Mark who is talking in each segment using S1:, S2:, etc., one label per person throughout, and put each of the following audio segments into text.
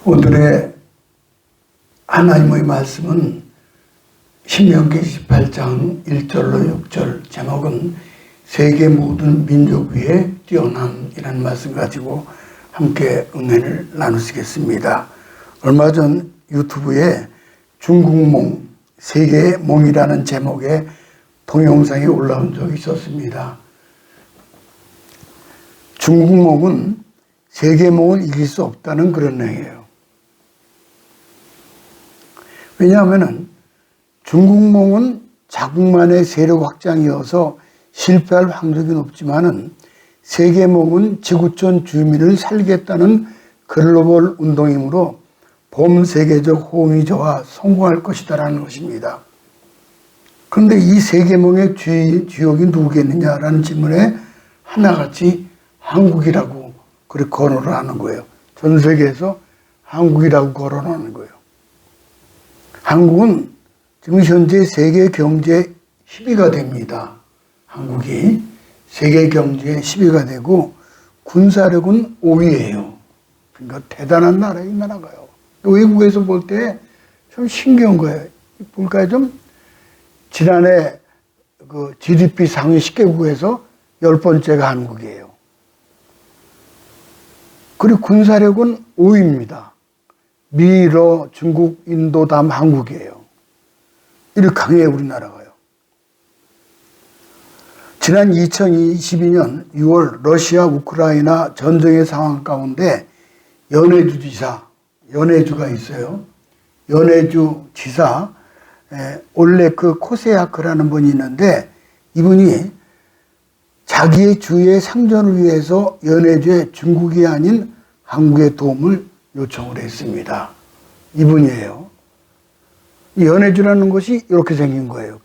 S1: 오늘의 하나님의 말씀은 신명기 28장 1절로 6절, 제목은 세계 모든 민족 위에 뛰어남이라는 말씀 가지고 함께 은혜를 나누시겠습니다. 얼마 전 유튜브에 중국몽, 세계의 몽이라는 제목의 동영상이 올라온 적이 있었습니다. 중국몽은 세계몽을 이길 수 없다는 그런 내용이에요. 왜냐하면 중국몽은 자국만의 세력 확장이어서 실패할 확률이 높지만은 세계몽은 지구촌 주민을 살리겠다는 글로벌 운동이므로 범세계적 호응이 좋아 성공할 것이다라는 것입니다. 그런데 이 세계몽의 주역이 누구겠느냐라는 질문에 하나같이 한국이라고 그렇게 거론을 하는 거예요. 전 세계에서 한국이라고 거론하는 거예요. 한국은 지금 현재 세계 경제 10위가 됩니다. 한국이 세계 경제에 10위가 되고 군사력은 5위예요. 그러니까 대단한 나라에 나라가요. 외국에서 볼 때 좀 신기한 거예요. 볼까요 좀? 지난해 그 GDP 상위 10개국에서 10번째가 한국이에요. 그리고 군사력은 5위입니다. 미, 러, 중국, 인도 다음 한국이에요. 이렇게 강해요, 우리나라가요. 지난 2022년 6월 러시아 우크라이나 전쟁의 상황 가운데 연해주 지사, 연해주가 있어요. 연해주 지사 올레크 코세야크라는 분이 있는데 이분이 자기의 주의 상전을 위해서 연해주에 중국이 아닌 한국의 도움을 요청을 했습니다. 이분이에요. 연해주라는 것이 이렇게 생긴 거예요.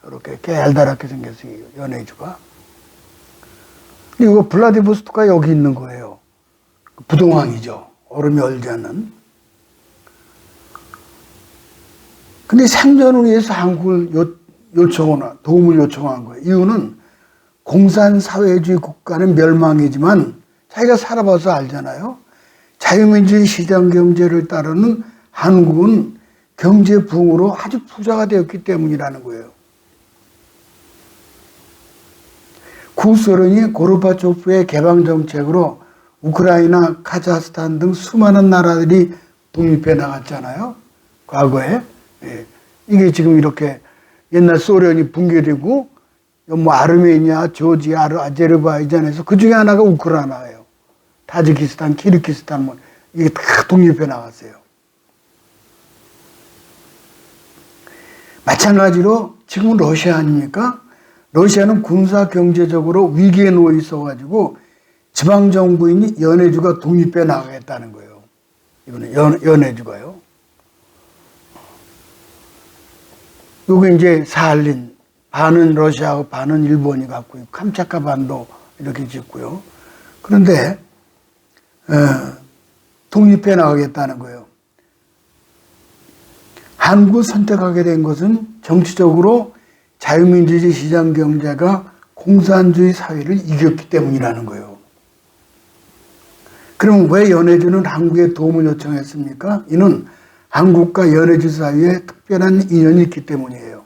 S1: 이렇게 개알다랗게 생겼어요. 연해주가. 그리고 블라디보스토크가 여기 있는 거예요. 부동항이죠. 얼음이 얼지 않는. 근데 상전을 위해서 한국을 도움을 요청한 거예요. 이유는 공산사회주의 국가는 멸망이지만 자기가 살아봐서 알잖아요. 자유민주주의 시장경제를 따르는 한국은 경제 부흥으로 아주 부자가 되었기 때문이라는 거예요. 구소련이 고르바초프의 개방정책으로 우크라이나, 카자흐스탄 등 수많은 나라들이 독립해 나갔잖아요. 과거에. 이게 지금 이렇게 옛날 소련이 붕괴되고 뭐 아르메니아, 조지아, 아제르바이잔에서 그 중에 하나가 우크라이나예요. 타지키스탄, 키르기스탄 뭐 이게 다 독립해 나갔어요. 마찬가지로 지금은 러시아 아닙니까? 러시아는 군사 경제적으로 위기에 놓여 있어가지고 지방 정부인 연해주가 독립해 나가겠다는 거예요. 이번에 연해주가요. 요게 이제 사할린, 반은 러시아하고 반은 일본이 갖고 있고 캄차카 반도 이렇게 짓고요. 그런데 독립해 나가겠다는 거예요. 한국을 선택하게 된 것은 정치적으로 자유민주주의 시장경제가 공산주의 사회를 이겼기 때문이라는 거예요. 그럼 왜 연해주는 한국에 도움을 요청했습니까? 이는 한국과 연해주 사이에 특별한 인연이 있기 때문이에요.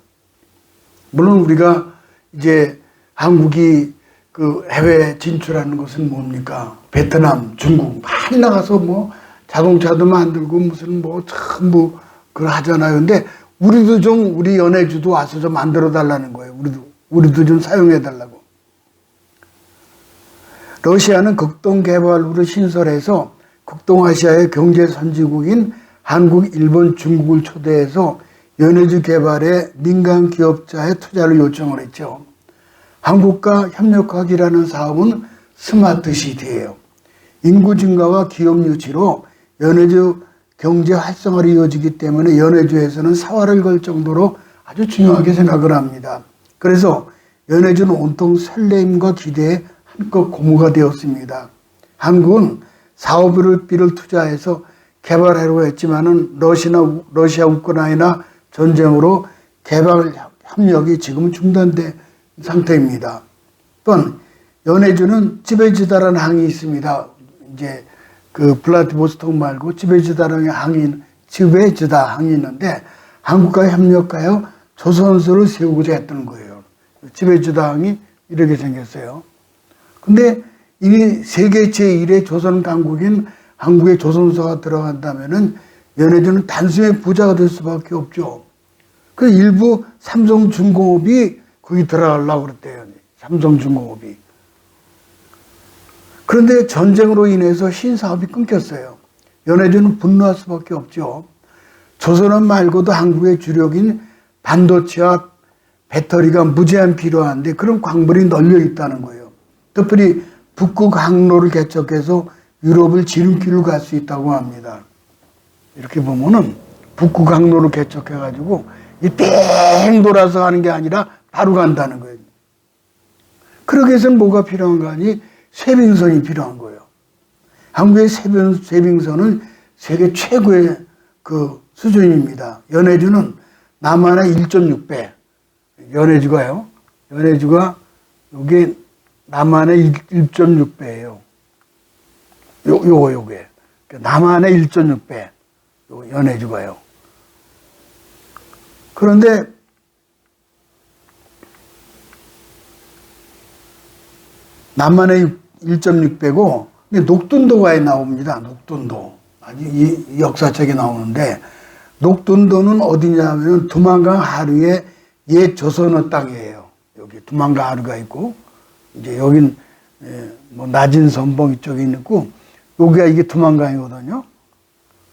S1: 물론 우리가 이제 한국이 그 해외 진출하는 것은 뭡니까? 베트남, 중국 많이 나가서 뭐 자동차도 만들고 무슨 뭐 전부 그걸 하잖아요. 근데 우리도 좀 우리 연해주도 와서 좀 만들어 달라는 거예요. 우리도 좀 사용해 달라고. 러시아는 극동 개발으로 신설해서 극동아시아의 경제 선진국인 한국, 일본, 중국을 초대해서 연해주 개발에 민간 기업자의 투자를 요청을 했죠. 한국과 협력하기라는 사업은 스마트 시티예요. 인구 증가와 기업 유치로 연해주 경제 활성화를 이어지기 때문에 연해주에서는 사활을 걸 정도로 아주 중요하게 생각을 합니다. 그래서 연해주는 온통 설렘과 기대에 한껏 고무가 되었습니다. 한국은 사업비를 투자해서 개발하려고 했지만은 러시아 우크라이나 전쟁으로 개발 협력이 지금 중단된 상태입니다. 또한 연해주는 찌베지다라는 항이 있습니다. 이제 그 블라디보스토크 말고 지베지다라는 지베지다 항이 있는데 한국과 협력하여 조선소를 세우고자 했던 거예요. 지베지다항이 이렇게 생겼어요. 근데 이미 세계 제1의 조선 강국인 한국에 조선소가 들어간다면은 연해주는 단순히 부자가 될 수밖에 없죠. 그 일부 삼성중공업이 거기 들어가려고 그랬대요. 삼성중공업이. 그런데 전쟁으로 인해서 신사업이 끊겼어요. 연해주는 분노할 수밖에 없죠. 조선업 말고도 한국의 주력인 반도체와 배터리가 무제한 필요한데 그런 광물이 널려 있다는 거예요. 특별히 북극 항로를 개척해서 유럽을 지름길로 갈 수 있다고 합니다. 이렇게 보면은 북극 항로를 개척해가지고 뺑 돌아서 가는 게 아니라 바로 간다는 거예요. 그러기 위해서는 뭐가 필요한가 하니 쇄빙선이 필요한 거예요. 한국의 쇄빙선은 세계 최고의 그 수준입니다. 연해주는 남한의 1.6배. 연해주가요. 연해주가 요게 남한의 1.6배예요. 요게. 남한의 1.6배. 요 연해주가요. 그런데 남한의 1.6배고 녹둔도가에 나옵니다. 녹둔도. 아주 이 역사책에 나오는데 녹둔도는 어디냐면 두만강 하류의 옛 조선어 땅이에요. 여기 두만강 하류가 있고 이제 여긴 뭐 낮은 선봉 이쪽에 있고 여기가 이게 두만강이거든요.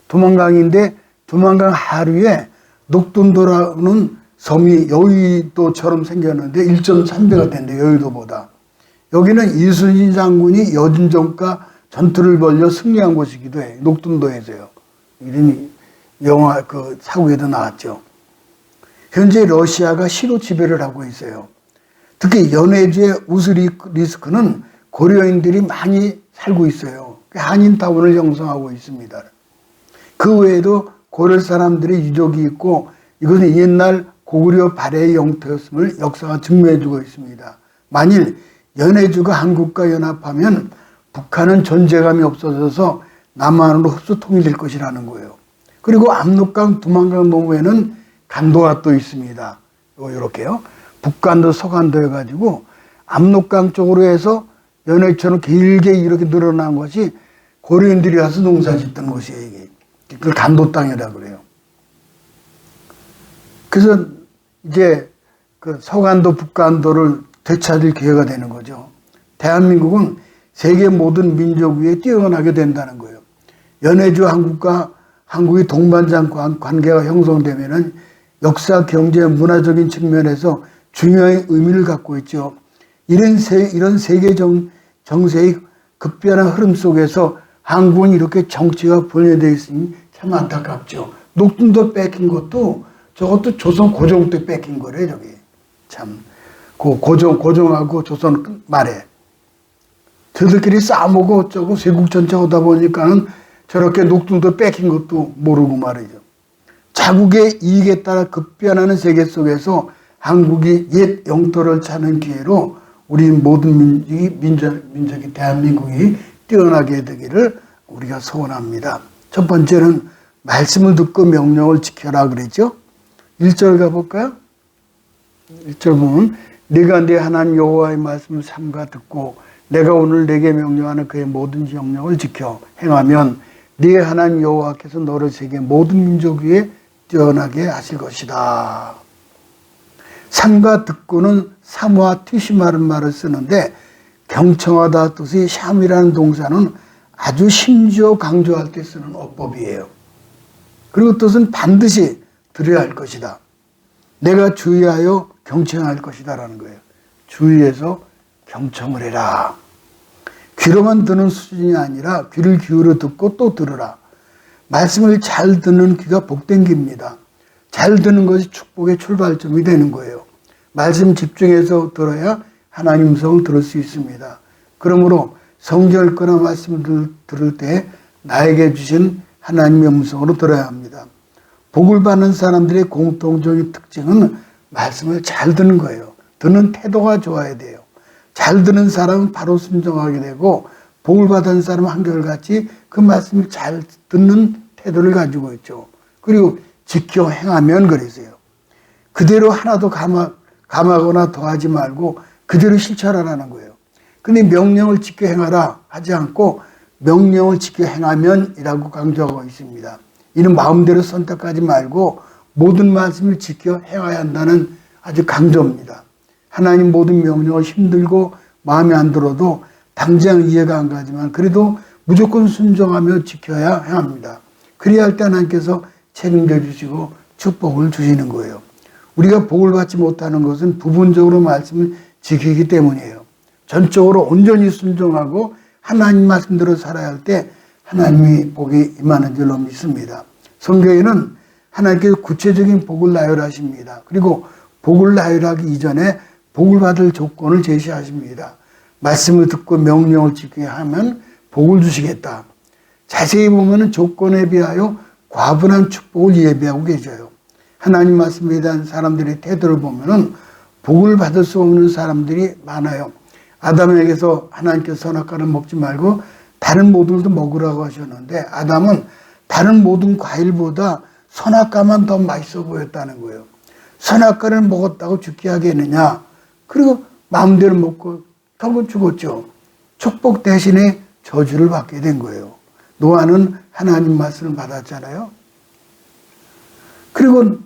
S1: 두만강인데 두만강 하류에 녹둔도라는 섬이 여의도처럼 생겼는데 1.3배가 된대 여의도보다. 여기는 이순신 장군이 여진정과 전투를 벌여 승리한 곳이기도 해요. 녹둔도에서요. 이름이 영화 그 사고에도 나왔죠. 현재 러시아가 시로 지배를 하고 있어요. 특히 연해주의 우스리스크는 고려인들이 많이 살고 있어요. 한인타운을 형성하고 있습니다. 그 외에도 고려 사람들의 유적이 있고 이것은 옛날 고구려 발해의 영토였음을 역사가 증명해주고 있습니다. 만일 연해주가 한국과 연합하면 북한은 존재감이 없어져서 남한으로 흡수 통일될 것이라는 거예요. 그리고 압록강 두만강 너머에는 간도가 또 있습니다. 이렇게요. 북간도 서간도 해가지고 압록강 쪽으로 해서 연해처럼 길게 이렇게 늘어난 것이 고려인들이 가서 농사 짓던 곳이에요. 이게. 그걸 간도 땅이라고 그래요. 그래서 이제 그 서간도 북간도를 되찾을 기회가 되는 거죠. 대한민국은 세계 모든 민족 위에 뛰어나게 된다는 거예요. 연해주 한국과 한국의 동반자 관계가 형성되면은 역사, 경제, 문화적인 측면에서 중요한 의미를 갖고 있죠. 이런 세계 정세의 급변한 흐름 속에서 한국은 이렇게 정치가 분열되어 있으니 참 안타깝죠. 녹둔도 뺏긴 것도 저것도 조선 고종 때 뺏긴 거래, 저기. 참. 그 고종하고 조선 말에. 저들끼리 싸우고 어쩌고 세국 전체 오다 보니까는 저렇게 녹둔도 뺏긴 것도 모르고 말이죠. 자국의 이익에 따라 급변하는 세계 속에서 한국이 옛 영토를 찾는 기회로 우리 모든 민족이 대한민국이 뛰어나게 되기를 우리가 소원합니다. 첫 번째는 말씀을 듣고 명령을 지켜라 그랬죠. 1절 가볼까요? 1절 보면 네가 네 하나님 여호와의 말씀을 삼가 듣고 내가 오늘 네게 명령하는 그의 모든 명령을 지켜 행하면 네 하나님 여호와께서 너를 세계 모든 민족 위에 뛰어나게 하실 것이다. 삼가 듣고는 사모와 티시마는 말을 쓰는데 경청하다 뜻의 샴이라는 동사는 아주 심지어 강조할 때 쓰는 어법이에요. 그리고 뜻은 반드시 들어야 할 것이다. 내가 주의하여 경청할 것이다 라는 거예요. 주의해서 경청을 해라. 귀로만 듣는 수준이 아니라 귀를 기울여 듣고 또 들으라. 말씀을 잘 듣는 귀가 복된 귀입니다. 잘 듣는 것이 축복의 출발점이 되는 거예요. 말씀 집중해서 들어야 하나님 음성을 들을 수 있습니다. 그러므로 성경을 읽거나 말씀을 들을 때 나에게 주신 하나님의 음성으로 들어야 합니다. 복을 받는 사람들의 공통적인 특징은 말씀을 잘 듣는 거예요. 듣는 태도가 좋아야 돼요. 잘 듣는 사람은 바로 순종하게 되고 복을 받은 사람 한결같이 그 말씀을 잘 듣는 태도를 가지고 있죠. 그리고 지켜 행하면 그러세요. 그대로 하나도 감하거나 더하지 말고 그대로 실천하라는 거예요. 근데 명령을 지켜 행하라 하지 않고 명령을 지켜 행하면이라고 강조하고 있습니다. 이는 마음대로 선택하지 말고 모든 말씀을 지켜 행해야 한다는 아주 강조입니다. 하나님 모든 명령을 힘들고 마음에 안 들어도 당장 이해가 안 가지만 그래도 무조건 순종하며 지켜야 합니다. 그래야 할 때 하나님께서 책임져 주시고 축복을 주시는 거예요. 우리가 복을 받지 못하는 것은 부분적으로 말씀을 지키기 때문이에요. 전적으로 온전히 순종하고 하나님 말씀대로 살아야 할 때 하나님이 복이 임하는 줄로 믿습니다. 성경에는 하나님께서 구체적인 복을 나열하십니다. 그리고 복을 나열하기 이전에 복을 받을 조건을 제시하십니다. 말씀을 듣고 명령을 지키게 하면 복을 주시겠다. 자세히 보면 조건에 비하여 과분한 축복을 예비하고 계셔요. 하나님 말씀에 대한 사람들의 태도를 보면 복을 받을 수 없는 사람들이 많아요. 아담에게서 하나님께서 선악과를 먹지 말고 다른 모든것도 먹으라고 하셨는데 아담은 다른 모든 과일보다 선악과만 더 맛있어 보였다는 거예요. 선악과를 먹었다고 죽게 하겠느냐. 그리고 마음대로 먹고 결국 죽었죠. 축복 대신에 저주를 받게 된 거예요. 노아는 하나님 말씀을 받았잖아요. 그리고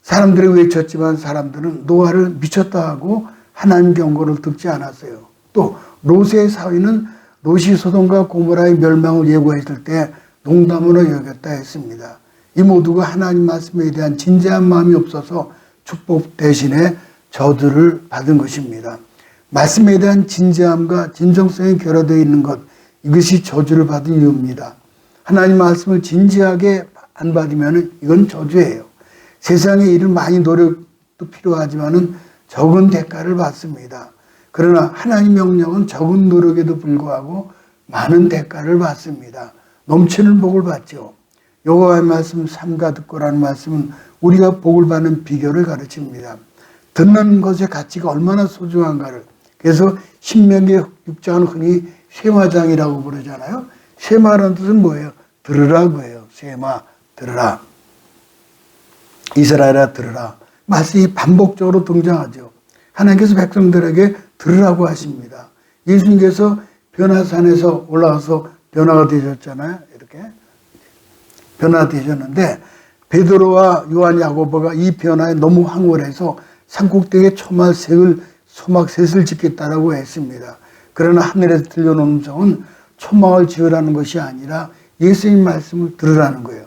S1: 사람들이 외쳤지만 사람들은 노아를 미쳤다 하고 하나님 경고를 듣지 않았어요. 또 롯의 사위는 롯이 소돔과 고모라의 멸망을 예고했을 때 농담으로 여겼다 했습니다. 이 모두가 하나님 말씀에 대한 진지한 마음이 없어서 축복 대신에 저주를 받은 것입니다. 말씀에 대한 진지함과 진정성이 결여되어 있는 것, 이것이 저주를 받은 이유입니다. 하나님 말씀을 진지하게 안 받으면 이건 저주예요. 세상에 일을 많이 노력도 필요하지만 적은 대가를 받습니다. 그러나 하나님 명령은 적은 노력에도 불구하고 많은 대가를 받습니다. 넘치는 복을 받죠. 여호와의 말씀 삼가 듣고라는 말씀은 우리가 복을 받는 비결을 가르칩니다. 듣는 것의 가치가 얼마나 소중한가를. 그래서 신명기 6장은 흔히 쇠마장이라고 부르잖아요. 쇠마라는 뜻은 뭐예요? 들으라고 해요. 쇠마, 들으라. 이스라엘아 들으라. 말씀이 반복적으로 등장하죠. 하나님께서 백성들에게 들으라고 하십니다. 예수님께서 변화산에서 올라가서 변화가 되셨잖아요. 이렇게 변화되셨는데 베드로와 요한 야고보가 이 변화에 너무 황홀해서 산꼭대기에 소막셋을 짓겠다라고 했습니다. 그러나 하늘에서 들려오는 음성은 초막을 지으라는 것이 아니라 예수님 말씀을 들으라는 거예요.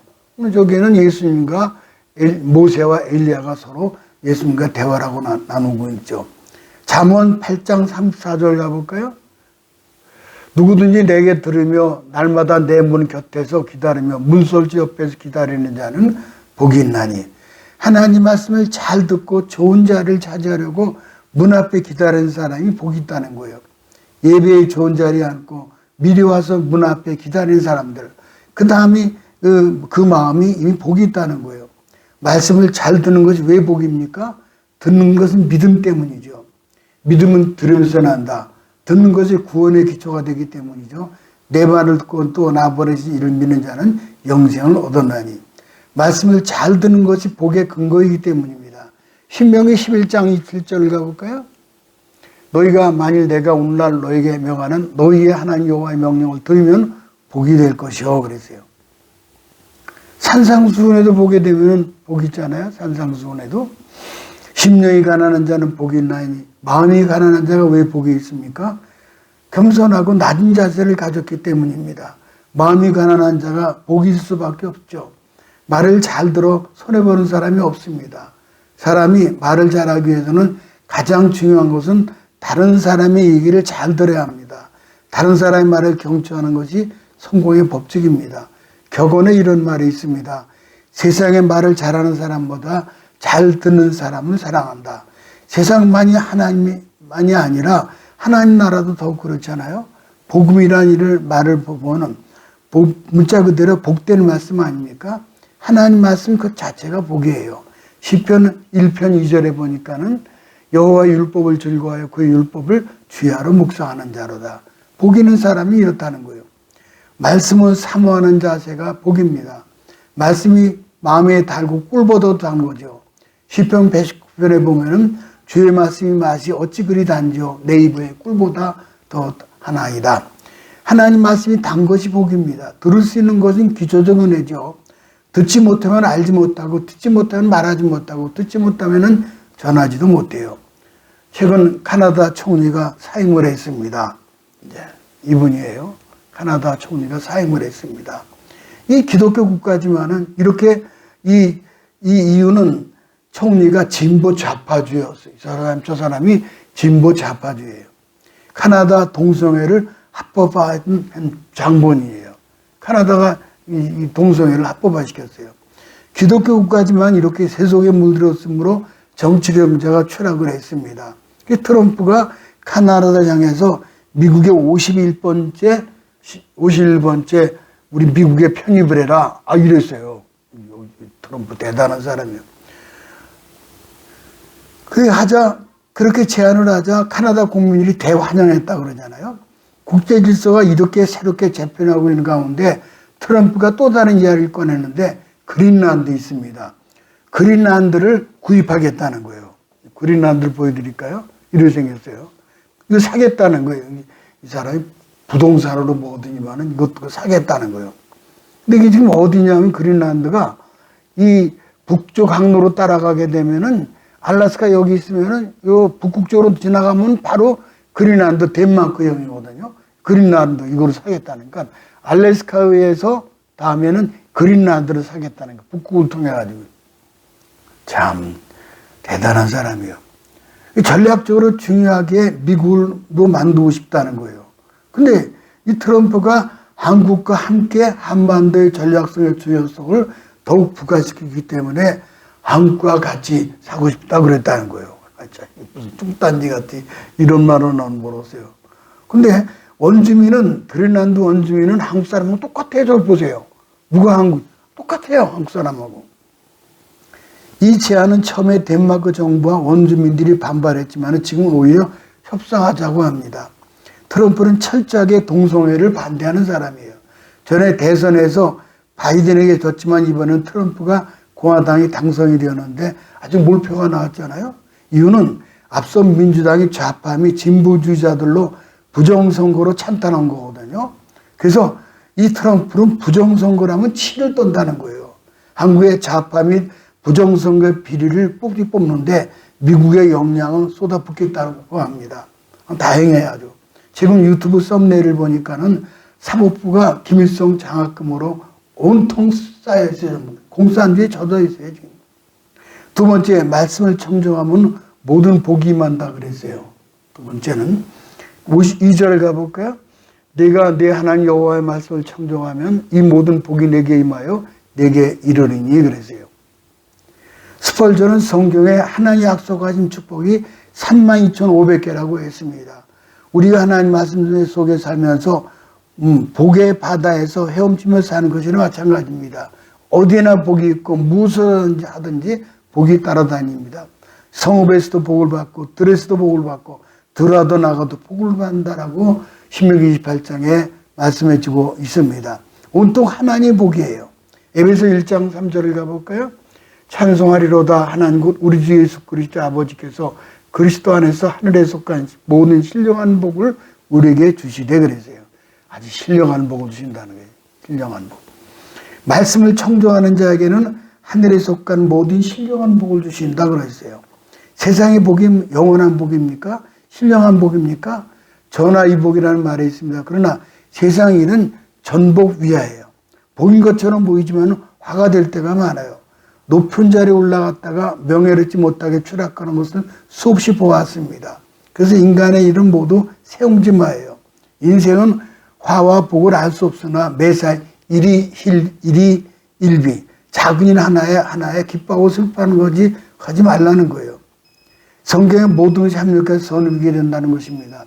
S1: 저기에는 예수님과 모세와 엘리야가 서로 예수님과 대화를 하고 나누고 있죠. 잠언 8장 34절 가볼까요? 누구든지 내게 들으며 날마다 내 문 곁에서 기다리며 문설주 옆에서 기다리는 자는 복이 있나니. 하나님 말씀을 잘 듣고 좋은 자리를 차지하려고 문 앞에 기다리는 사람이 복이 있다는 거예요. 예배에 좋은 자리에 앉고 미리 와서 문 앞에 기다리는 사람들, 그 다음이 그 마음이 이미 복이 있다는 거예요. 말씀을 잘 듣는 것이 왜 복입니까? 듣는 것은 믿음 때문이죠. 믿음은 들으면서 난다. 듣는 것이 구원의 기초가 되기 때문이죠. 내 말을 듣고 또 나버리신 이를 믿는 자는 영생을 얻었나니. 말씀을 잘 듣는 것이 복의 근거이기 때문입니다. 신명기 11장 27절을 가볼까요? 너희가 만일 내가 오늘날 너에게 명하는 너희의 하나님 여호와의 명령을 들으면 복이 될 것이요 그랬어요. 산상수훈에도 보게 되면 복이 있잖아요. 산상수훈에도 심령이 가난한 자는 복이 있나니 마음이 가난한 자가 왜 복이 있습니까? 겸손하고 낮은 자세를 가졌기 때문입니다. 마음이 가난한 자가 복이 있을 수밖에 없죠. 말을 잘 들어 손해보는 사람이 없습니다. 사람이 말을 잘하기 위해서는 가장 중요한 것은 다른 사람의 얘기를 잘 들어야 합니다. 다른 사람의 말을 경청하는 것이 성공의 법칙입니다. 격언에 이런 말이 있습니다. 세상의 말을 잘하는 사람보다 잘 듣는 사람을 사랑한다. 세상만이 하나님만이 아니라 하나님 나라도 더욱 그렇잖아요. 복음이라는 말을 보면 문자 그대로 복되는 말씀 아닙니까? 하나님 말씀 그 자체가 복이에요. 시편 1편 2절에 보니까는 여호와의 율법을 즐거워하여 그의 율법을 주야로 묵상하는 자로다. 복 있는 사람이 이렇다는 거예요. 말씀을 사모하는 자세가 복입니다. 말씀이 마음에 달고 꿀보다 단 거죠. 시편 119편에 보면은 주의 말씀이 맛이 어찌 그리 단지요 내 입에 꿀보다 더 하나이다. 하나님 말씀이 단 것이 복입니다. 들을 수 있는 것은 기초적 은혜죠. 듣지 못하면 알지 못하고, 듣지 못하면 말하지 못하고, 듣지 못하면 전하지도 못해요. 최근 카나다 총리가 사임을 했습니다. 이제 이분이에요. 카나다 총리가 사임을 했습니다. 이 기독교 국가지만은 이렇게 이 이유는 총리가 진보 좌파주였어요. 저 사람이 진보 좌파주예요. 카나다 동성애를 합법화한 장본이에요. 카나다가 이 동성애를 합법화시켰어요. 기독교 국가지만 이렇게 세속에 물들었으므로 정치 경제가 추락을 했습니다. 트럼프가 카나다를 향해서 미국의 51번째 우리 미국에 편입을 해라. 이랬어요. 트럼프 대단한 사람이에요. 그렇게 제안을 하자 카나다 국민들이 대환영했다 그러잖아요. 국제 질서가 이렇게 새롭게 재편하고 있는 가운데 트럼프가 또 다른 이야기를 꺼냈는데 그린란드 있습니다. 그린란드를 구입하겠다는 거예요. 그린란드를 보여드릴까요? 이렇게 생겼어요. 이거 사겠다는 거예요. 이 사람이 부동산으로 뭐더니만은 이것도 사겠다는 거예요. 근데 이게 지금 어디냐면 그린란드가 이 북쪽 항로로 따라가게 되면은 알래스카 여기 있으면은 요 북극 쪽으로 지나가면 바로 그린란드 덴마크형이거든요. 그린란드 이거를 사겠다니까 알래스카에서 다음에는 그린란드를 사겠다는 거. 북극을 통해 가지고 참 대단한 사람이에요. 전략적으로 중요하게 미국으로 만들고 싶다는 거예요. 근데 이 트럼프가 한국과 함께 한반도의 전략성의 중요성을 더욱 부각시키기 때문에 한국과 같이 사고 싶다 그랬다는 거예요. 무슨 뚱딴지 같이 이런 말은 모르세요. 근데 그린란드 원주민은 한국 사람하고 똑같아요. 저 보세요. 누가 똑같아요. 한국 사람하고. 이 제안은 처음에 덴마크 정부와 원주민들이 반발했지만 지금 오히려 협상하자고 합니다. 트럼프는 철저하게 동성애를 반대하는 사람이에요. 전에 대선에서 바이든에게 졌지만 이번엔 트럼프가 공화당이 당선이 되었는데 아주 몰표가 나왔잖아요. 이유는 앞서 민주당이 좌파 및 진보주의자들로 부정선거로 찬탄한 거거든요. 그래서 이 트럼프는 부정선거라면 치를 떤다는 거예요. 한국의 좌파 및 부정선거 비리를 뽑는데 미국의 역량은 쏟아붓겠다고 합니다. 다행해요 아주. 지금 유튜브 썸네일을 보니까는 사법부가 김일성 장학금으로 온통 쌓여 있어요. 공산주의에 젖어 있어요 지금. 두 번째, 말씀을 청정하면 모든 복이 임한다 그랬어요. 두 번째는 52절 가볼까요? 내가 내 하나님 여호와의 말씀을 청정하면 이 모든 복이 내게 임하여 내게 이르리니 그랬어요. 스펄전은 성경에 하나님 약속하신 축복이 32,500개라고 했습니다. 우리가 하나님 말씀 속에 살면서 복의 바다에서 헤엄치며 사는 것이나 마찬가지입니다. 어디에나 복이 있고 무엇을 하든지 복이 따라다닙니다. 성읍에서도 복을 받고 들에서도 복을 받고 들어도 나가도 복을 받는다라고 신명기 28장에 말씀해 주고 있습니다. 온통 하나님의 복이에요. 에베소 1장 3절을 가볼까요? 찬송하리로다 하나님 곧 우리 주 예수 그리스도 아버지께서 그리스도 안에서 하늘에 속한 모든 신령한 복을 우리에게 주시되 그러세요. 아주 신령한 복을 주신다는 거예요. 신령한 복. 말씀을 청정하는 자에게는 하늘에 속한 모든 신령한 복을 주신다 그랬어요. 세상의 복이 영원한 복입니까? 신령한 복입니까? 전화위복이라는 말이 있습니다. 그러나 세상 일은 전복 위하예요. 복인 것처럼 보이지만 화가 될 때가 많아요. 높은 자리에 올라갔다가 명예를 얻지 못하게 추락하는 것을 수없이 보았습니다. 그래서 인간의 일은 모두 세옹지마예요. 인생은 화와 복을 알 수 없으나 매사 일이 일비. 작은 일 하나에 기뻐하고 슬퍼하는 거지 하지 말라는 거예요. 성경의 모든 것이 합력해서 선을 이루게 된다는 것입니다.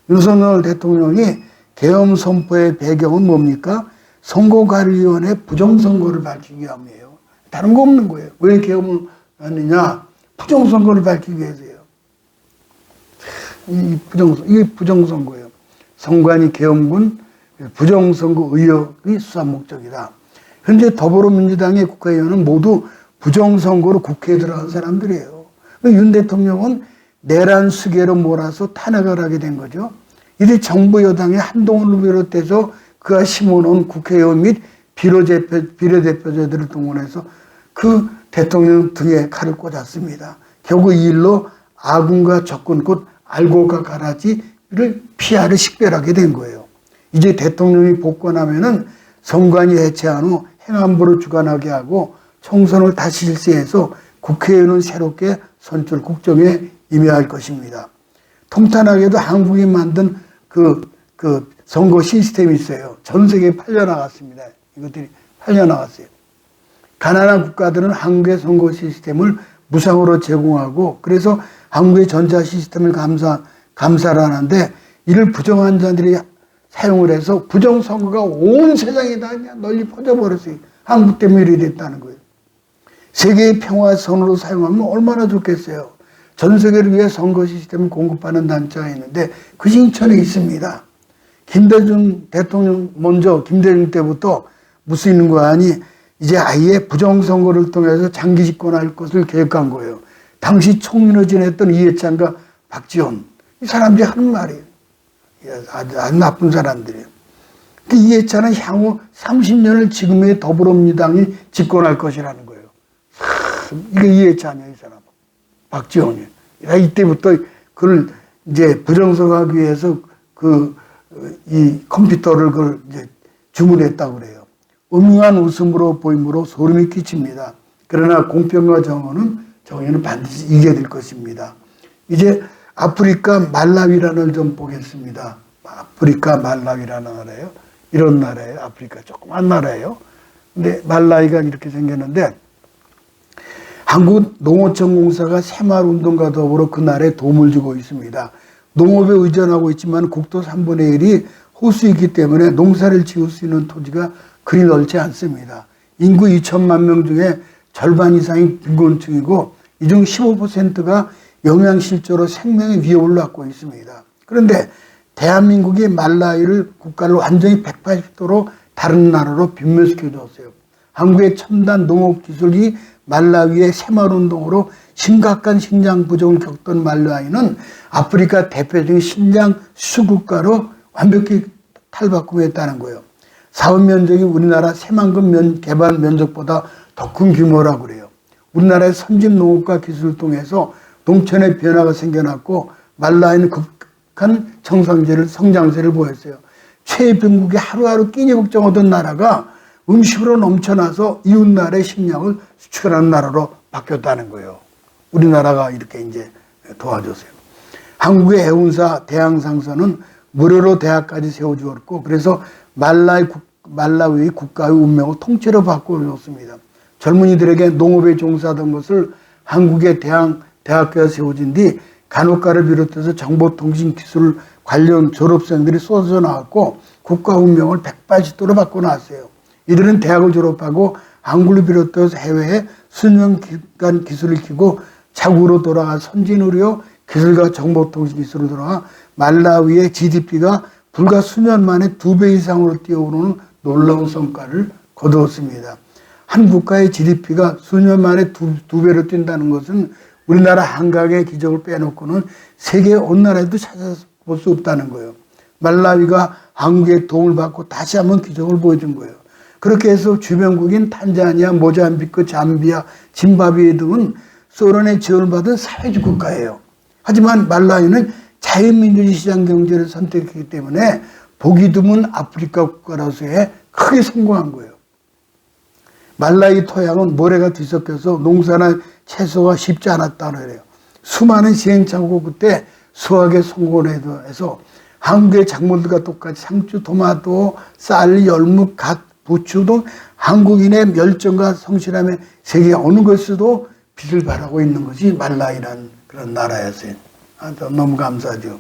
S1: 윤석열 대통령이 계엄 선포의 배경은 뭡니까? 선거관리위원회 부정선거를 밝히기 위함이에요. 다른 거 없는 거예요. 왜 계엄을 하느냐? 부정선거를 밝히기 위해서요. 이게 부정선거예요. 선관위 계엄군 부정선거 의혹이 수사 목적이다. 현재 더불어민주당의 국회의원은 모두 부정선거로 국회에 들어간 사람들이에요. 윤 대통령은 내란 수계로 몰아서 탄핵을 하게 된 거죠. 이들 정부 여당의 한동훈을 비롯해서 그가 심어놓은 국회의원 및 비례대표자들을 동원해서 그 대통령 등에 칼을 꽂았습니다. 결국 이 일로 아군과 적군 곧 알고가 가라지를 피하를 식별하게 된 거예요. 이제 대통령이 복권하면은 선관위 해체한 후 행안부로 주관하게 하고 총선을 다시 실시해서 국회의원은 새롭게 선출 국정에 임해할 것입니다. 통탄하게도 한국이 만든 그 선거 시스템이 있어요. 전 세계에 팔려나갔습니다. 이것들이 팔려나갔어요. 가난한 국가들은 한국의 선거 시스템을 무상으로 제공하고 그래서 한국의 전자 시스템을 감사를 하는데 이를 부정한 자들이 사용을 해서 부정선거가 온 세상에 다 그냥 널리 퍼져버렸어요. 한국 때문에 이렇게 됐다는 거예요. 세계의 평화선으로 사용하면 얼마나 좋겠어요. 전 세계를 위해 선거 시스템을 공급하는 단체가 있는데 그 인천에 있습니다. 김대중 대통령 먼저 김대중 때부터 무슨 있는 거 아니 이제 아예 부정선거를 통해서 장기 집권할 것을 계획한 거예요. 당시 총리로 지냈던 이해찬과 박지원 이 사람들이 하는 말이에요. 아주 나쁜 사람들이에요. 이해찬은 향후 30년을 지금의 더불어민주당이 집권할 것이라는 거예요. 이게 이해찬이야, 이 사람. 박지원이에요. 이때부터 그걸 이제 부정선거하기 위해서 이 컴퓨터를 그걸 이제 주문했다고 그래요. 음흉한 웃음으로 보임으로 소름이 끼칩니다. 그러나 공평과 정의는 반드시 이겨야 될 것입니다. 이제 아프리카 말라위라는 좀 보겠습니다. 아프리카 말라위라는 나라예요. 이런 나라예요. 아프리카 조그만 나라예요. 근데 말라위가 이렇게 생겼는데 한국농어촌공사가 새마을운동과 더불어 그 나라에 도움을 주고 있습니다. 농업에 의존하고 있지만 국토 3분의 1이 호수이기 때문에 농사를 지을 수 있는 토지가 그리 넓지 않습니다. 인구 2천만 명 중에 절반 이상이 빈곤층이고 이 중 15%가 영양실조로 생명의 위협을 받고 있습니다. 그런데 대한민국이 말라위를 국가를 완전히 180도로 다른 나라로 변모시켜 줬어요. 한국의 첨단 농업기술이 말라위의 새마을운동으로 심각한 식량 부족을 겪던 말라위는 아프리카 대표적인 식량 수국가로 완벽히 탈바꿈했다는 거예요. 사업 면적이 우리나라 새만금 개발 면적보다 더 큰 규모라고 그래요. 우리나라의 선진 농업과 기술을 통해서 농촌의 변화가 생겨났고 말라위는 극한 성장세를 보였어요. 최빈국이 하루하루 끼니 걱정하던 나라가 음식으로 넘쳐나서 이웃나라의 식량을 수출하는 나라로 바뀌었다는 거예요. 우리나라가 이렇게 이제 도와줬어요. 한국의 해운사 대항상선은 무료로 대학까지 세워주었고 그래서 말라위 국가의 운명을 통째로 바꿔줬습니다. 젊은이들에게 농업에 종사하던 것을 한국의 대학교가 세워진 뒤 간호과를 비롯해서 정보통신기술 관련 졸업생들이 쏟아져 나왔고 국가 운명을 180도로 바꿔놨어요. 이들은 대학을 졸업하고 한국을 비롯해서 해외에 수년 기간 기술을 익히고 자국으로 돌아가 선진의료 기술과 정보통신기술로 돌아가 말라위의 GDP가 불과 수년 만에 2배 이상으로 뛰어오르는 놀라운 성과를 거두었습니다. 한 국가의 GDP가 수년 만에 두 배로 뛴다는 것은 우리나라 한강의 기적을 빼놓고는 세계 어느 나라에도 찾아볼 수 없다는 거예요. 말라위가 한국의 도움을 받고 다시 한번 기적을 보여준 거예요. 그렇게 해서 주변국인 탄자니아, 모잠비크, 잠비아, 짐바브웨 등은 소련의 지원을 받은 사회주의 국가예요. 하지만 말라위는 자유민주주의 시장 경제를 선택했기 때문에 보기 드문 아프리카 국가로서의 크게 성공한 거예요. 말라위 토양은 모래가 뒤섞여서 농사나 채소가 쉽지 않았다고 해요. 수많은 시행착오가 그때 수확에 성공을 해서 한국의 작물들과 똑같이 상추, 토마토, 쌀, 열무, 갓, 부추 등 한국인의 멸종과 성실함에 세계 어느 것에도 빛을 발하고 있는 것이 말라위라는 그런 나라였어요. 너무 감사하죠.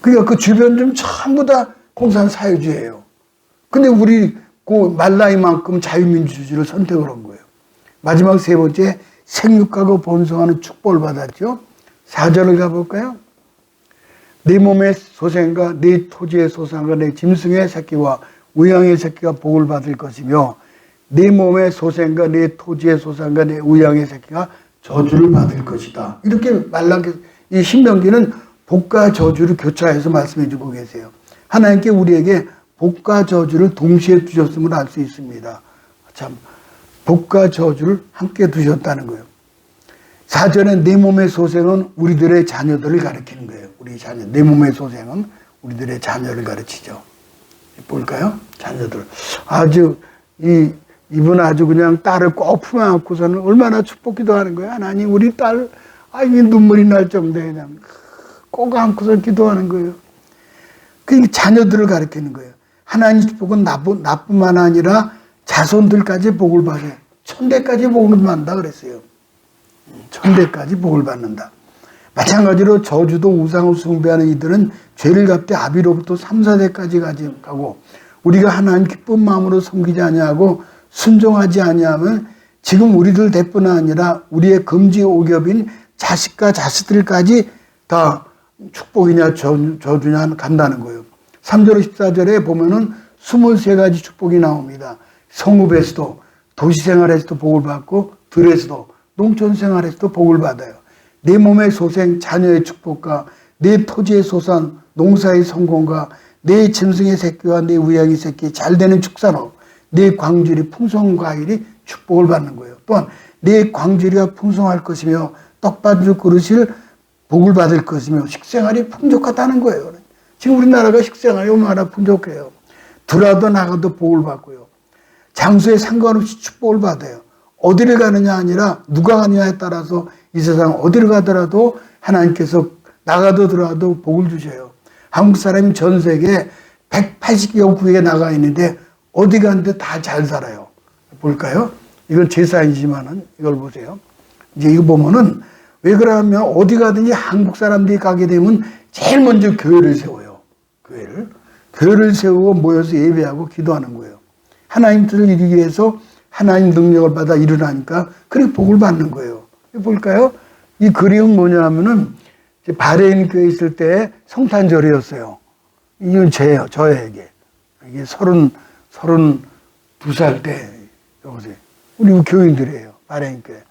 S1: 그러니까 그 주변 좀 전부 다 공산 사회주의예요. 근데 우리 그 말라위만큼 자유민주주의를 선택을 한 거예요. 마지막 세 번째, 생육하고 번성하는 축복을 받았죠. 4절을 가볼까요? 내 몸의 소생과 내 토지의 소산과 내 짐승의 새끼와 우양의 새끼가 복을 받을 것이며 내 몸의 소생과 내 토지의 소산과 내 우양의 새끼가 저주를 받을 것이다. 이렇게 이 신명기는 복과 저주를 교차해서 말씀해 주고 계세요. 하나님께 우리에게 복과 저주를 동시에 두셨음을 알 수 있습니다. 참, 복과 저주를 함께 두셨다는 거예요. 4절에 내 몸의 소생은 우리들의 자녀들을 가리키는 거예요. 우리 자녀, 내 몸의 소생은 우리들의 자녀를 가르치죠. 볼까요? 자녀들. 이분 아주 그냥 딸을 꼭 품에 안고서는 얼마나 축복 기도하는 거예요. 하나님, 우리 딸, 이게 눈물이 날 정도에 그냥 꼭 안고서 기도하는 거예요. 그 자녀들을 가리키는 거예요. 하나님 축복은 나뿐만 아니라 자손들까지 복을 받아요. 천대까지 복을 받는다 그랬어요. 천대까지 복을 받는다. 마찬가지로 저주도 우상을 숭배하는 이들은 죄를 갚되 아비로부터 3, 4대까지 가고 우리가 하나님 기쁜 마음으로 섬기지 아니하고 순종하지 아니하면 지금 우리들 대뿐 아니라 우리의 금지 오겹인 자식과 자식들까지 다 축복이냐 저주냐 간다는 거예요. 3절 14절에 보면은 23가지 축복이 나옵니다. 성읍에서도 도시생활에서도 복을 받고 들에서도 농촌생활에서도 복을 받아요. 내 몸의 소생 자녀의 축복과 내 토지의 소산 농사의 성공과 내 짐승의 새끼와 내 우양의 새끼 잘되는 축산업 내 광질이 풍성과일이 축복을 받는 거예요. 또한 내 광질이가 풍성할 것이며 떡반죽 그릇을 복을 받을 것이며 식생활이 풍족하다는 거예요. 지금 우리나라가 식생활이 얼마나 풍족해요. 들어도 나가도 복을 받고요. 장소에 상관없이 축복을 받아요. 어디를 가느냐 아니라 누가 가느냐에 따라서 이 세상 어디를 가더라도 하나님께서 나가도 들어와도 복을 주셔요. 한국 사람이 전 세계 180여 국에 나가 있는데 어디 갔는데 다 잘 살아요. 볼까요? 이건 제 사인이지만은 이걸 보세요. 이제 이거 보면은 왜 그러냐면 어디 가든지 한국 사람들이 가게 되면 제일 먼저 교회를 세워요. 교회를 세우고 모여서 예배하고 기도하는 거예요. 하나님 뜻을 이루기 위해서 하나님 능력을 받아 일어나니까 그렇게 복을 받는 거예요. 볼까요? 이 그림은 뭐냐면은 바레인 교회에 있을 때 성탄절이었어요. 이건 저에게. 이게 32살 때, 우리 교인들이에요. 바레인 교회.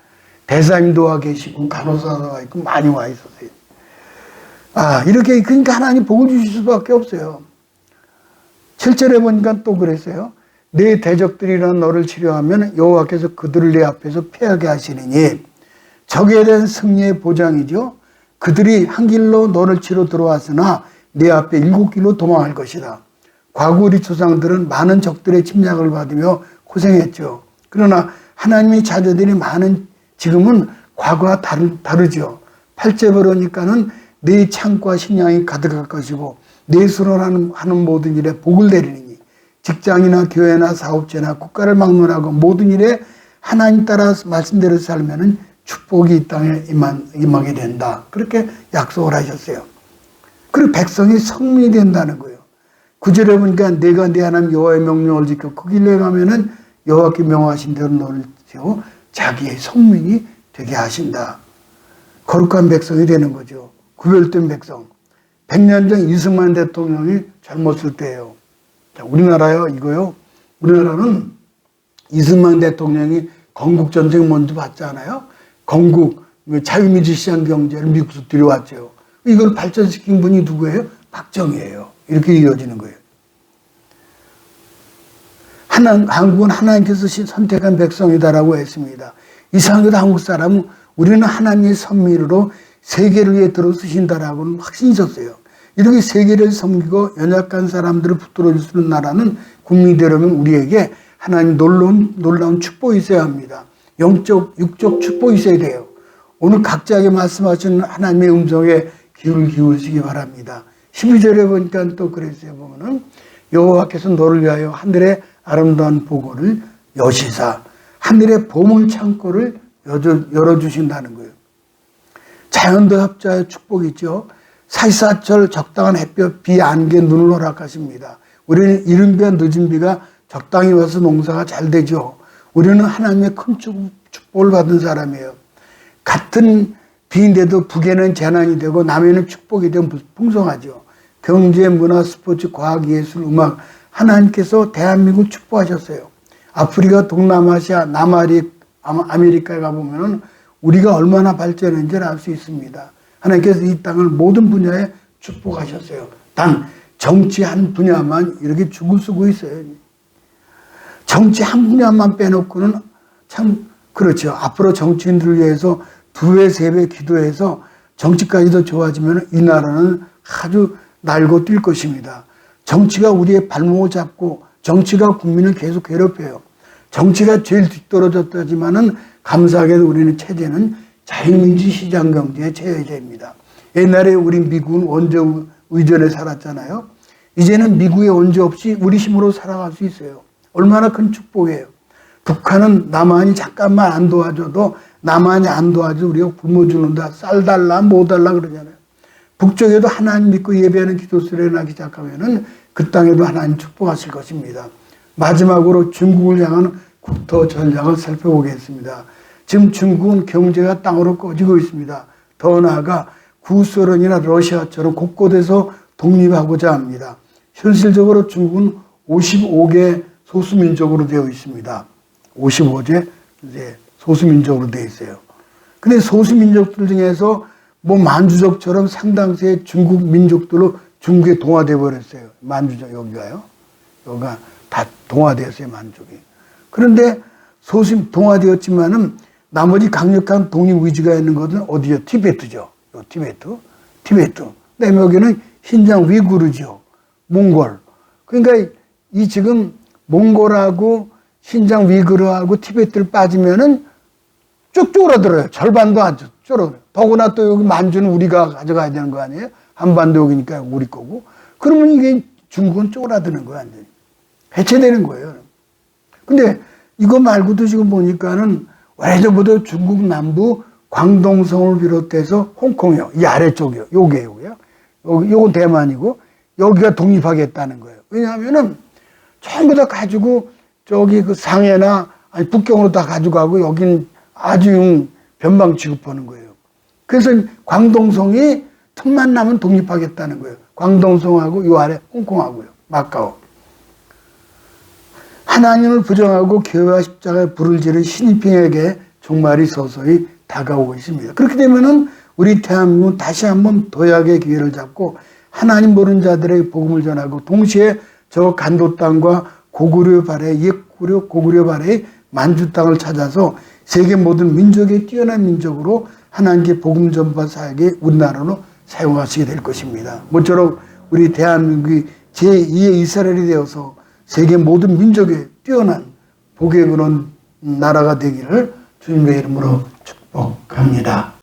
S1: 대사님도 와 계시고, 간호사도 와 있고, 많이 와 있었어요. 이렇게, 그러니까 하나님 복을 주실 수밖에 없어요. 7절에 보니까 또 그랬어요. 내 대적들이나 너를 치료하면 여호와께서 그들을 내 앞에서 패하게 하시느니 적에 대한 승리의 보장이죠. 그들이 한 길로 너를 치러 들어왔으나 내 앞에 7길로 도망할 것이다. 과거 우리 조상들은 많은 적들의 침략을 받으며 고생했죠. 그러나 하나님의 자녀들이 많은 지금은 과거와 다르죠. 8절 그러니까는 내 창과 식량이 가득할 것이고 내 손으로 하는 모든 일에 복을 내리니 직장이나 교회나 사업체나 국가를 막론하고 모든 일에 하나님 따라 말씀대로 살면은 축복이 이 땅에 임하게 된다. 그렇게 약속을 하셨어요. 그리고 백성이 성민이 된다는 거예요. 9절에 보니까 내가 내 하나님 여호와의 명령을 지켜 그 길로 가면은 여호와께 명하신 대로 너를 세워 자기의 성민이 되게 하신다. 거룩한 백성이 되는 거죠. 구별된 백성. 100년 전 이승만 대통령이 젊었을 때예요. 자, 우리나라요, 이거요. 우리나라는 이승만 대통령이 건국전쟁 먼저 봤잖아요. 건국, 자유민주시장 경제를 미국에서 들여왔죠. 이걸 발전시킨 분이 누구예요? 박정희예요. 이렇게 이어지는 거예요. 한국은 하나님께서 선택한 백성이다라고 했습니다. 이상하게도 한국 사람은 우리는 하나님의 선미로 세계를 위해 들어쓰신다라고는 확신이 있었어요. 이렇게 세계를 섬기고 연약한 사람들을 붙들어 주는 나라는 국민이 되려면 우리에게 하나님 놀라운 축복이 있어야 합니다. 영적, 육적 축복이 있어야 돼요. 오늘 각자에게 말씀하시는 하나님의 음성에 귀를 기울이시기 바랍니다. 12절에 보니까 또 그랬어요. 보면은 여호와께서 너를 위하여 하늘의 아름다운 보고를 여시사 하늘의 보물 창고를 열어주신다는 거예요. 자연도 협자의 축복이 있죠. 사시사철 적당한 햇볕, 비, 안개, 눈을 허락하십니다. 우리는 이른 비와 늦은 비가 적당히 와서 농사가 잘 되죠. 우리는 하나님의 큰 축복을 받은 사람이에요. 같은 비인데도 북에는 재난이 되고 남에는 축복이 되면 풍성하죠. 경제, 문화, 스포츠, 과학, 예술, 음악 하나님께서 대한민국을 축복하셨어요. 아프리카, 동남아시아, 남아메리카에 가보면 우리가 얼마나 발전했는지를 알 수 있습니다. 하나님께서 이 땅을 모든 분야에 축복하셨어요. 단 정치 한 분야만 이렇게 죽을 쓰고 있어요. 정치 한 분야만 빼놓고는 참 그렇죠. 앞으로 정치인들을 위해서 2배, 3배 기도해서 정치까지도 좋아지면 이 나라는 아주 날고 뛸 것입니다. 정치가 우리의 발목을 잡고 정치가 국민을 계속 괴롭혀요. 정치가 제일 뒤떨어졌다지만은 감사하게도 우리는 체제는 자유민주 시장경제의 체제입니다. 옛날에 우리 미국은 원조 의존에 살았잖아요. 이제는 미국의 원조 없이 우리 힘으로 살아갈 수 있어요. 얼마나 큰 축복이에요. 북한은 남한이 잠깐만 안 도와줘도 남한이 안 도와줘 우리가 굶어 죽는다. 쌀 달라 뭐 달라 그러잖아요. 북쪽에도 하나님 믿고 예배하는 기도 소리가 나기 시작하면은 그 땅에도 하나님 축복하실 것입니다. 마지막으로 중국을 향한 국토 전략을 살펴보겠습니다. 지금 중국은 경제가 땅으로 꺼지고 있습니다. 더 나아가 구소련이나 러시아처럼 곳곳에서 독립하고자 합니다. 현실적으로 중국은 55개 소수민족으로 되어 있습니다. 55개 소수민족으로 되어 있어요. 근데 소수민족들 중에서 뭐 만주족처럼 상당수의 중국 민족들로 중국에 동화되어 버렸어요. 만주족 여기가요. 여기가 다 동화되었어요. 만족이. 그런데 소수 동화되었지만은 나머지 강력한 독립 의지가 있는 것은 어디죠? 티베트죠. 티베트. 그다음에 여기는 신장 위구르죠. 몽골. 그러니까 이 지금 몽골하고 신장 위구르하고 티베트를 빠지면은 쭉 쪼그라들어요. 절반도 아주 쪼그라들어요. 더구나 또 여기 만주는 우리가 가져가야 되는 거 아니에요? 한반도 여기니까 우리 거고. 그러면 이게 중국은 쪼그라드는 거예요. 완전히. 해체되는 거예요. 근데 이거 말고도 지금 보니까는 오래전부터 중국 남부 광동성을 비롯해서 홍콩이요. 이 아래쪽이요. 요게요. 요건 대만이고 여기가 독립하겠다는 거예요. 왜냐하면은 전부 다 가지고 저기 그 상해나 아니 북경으로 다 가져가고 여긴 아주 변방 취급하는 거예요. 그래서 광동성이 틈만 나면 독립하겠다는 거예요. 광동성하고 요 아래 홍콩하고요. 마카오. 하나님을 부정하고 교회와 십자가에 불을 지른 시진핑에게 종말이 서서히 다가오고 있습니다. 그렇게 되면은 우리 대한민국은 다시 한번 도약의 기회를 잡고 하나님 모르는 자들에게 복음을 전하고 동시에 저 간도 땅과 고구려 발해 옛구려 고구려 발해의 만주 땅을 찾아서 세계 모든 민족의 뛰어난 민족으로 하나님께 복음 전파 사역에 우리나라로 사용하시게 될 것입니다. 모쪼록 우리 대한민국이 제2의 이스라엘이 되어서 세계 모든 민족의 뛰어난 복의 그런 나라가 되기를 주님의 이름으로 축복합니다.